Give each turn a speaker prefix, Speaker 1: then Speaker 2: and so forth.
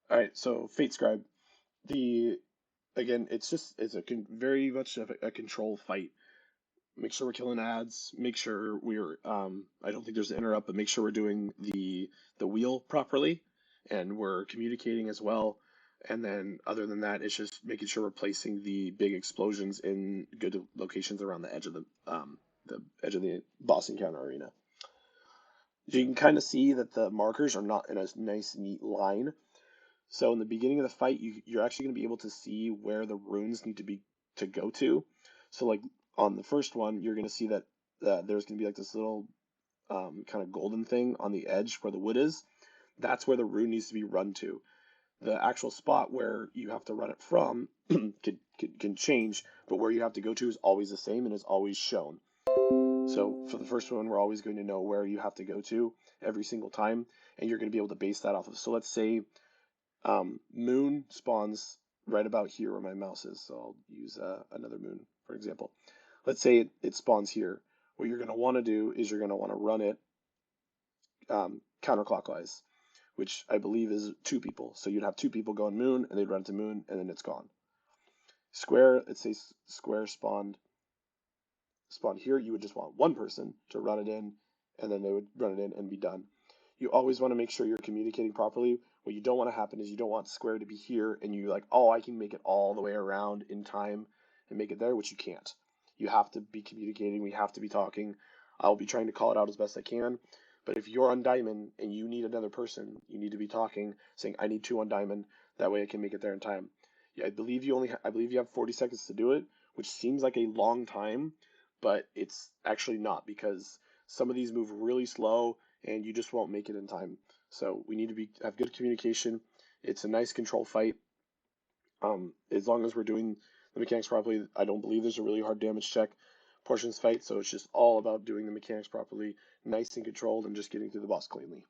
Speaker 1: All right, so Fatescribe. The Again, it's very much of a control fight. Make sure we're killing ads. Make sure we're I don't think there's an interrupt, but make sure we're doing the wheel properly, and we're communicating as well. And then other than that, it's just making sure we're placing the big explosions in good locations around the edge of the boss encounter arena. So you can kind of see that the markers are not in a nice, neat line. So in the beginning of the fight, you're actually going to be able to see where the runes need to go to. So like on the first one, you're going to see that there's going to be like this little kind of golden thing on the edge where the wood is. That's where the rune needs to be run to. The actual spot where you have to run it from can change, but where you have to go to is always the same and is always shown. So for the first one, we're always going to know where you have to go to every single time, and you're going to be able to base that off of. So let's say moon spawns right about here where my mouse is, so I'll use another moon, for example. Let's say it spawns here. What you're going to want to do is you're going to want to run it counterclockwise, which I believe is two people. So you'd have two people going moon, and they'd run to moon, and then it's gone. Square, let's say square spawned here, you would just want one person to run it in, and then they would run it in and be done. You always want to make sure you're communicating properly. What you don't want to happen is you don't want square to be here and you like, oh, I can make it all the way around in time and make it there, which you can't. You have to be communicating. We have to be talking. I'll be trying to call it out as best I can. But if you're on diamond and you need another person, you need to be talking, saying, I need two on diamond. That way I can make it there in time. Yeah, I believe you have 40 seconds to do it, which seems like a long time, but it's actually not because some of these move really slow and you just won't make it in time. So we need to have good communication. It's a nice control fight. As long as we're doing the mechanics properly, I don't believe there's a really hard damage check portions fight. So it's just all about doing the mechanics properly, nice and controlled, and just getting through the boss cleanly.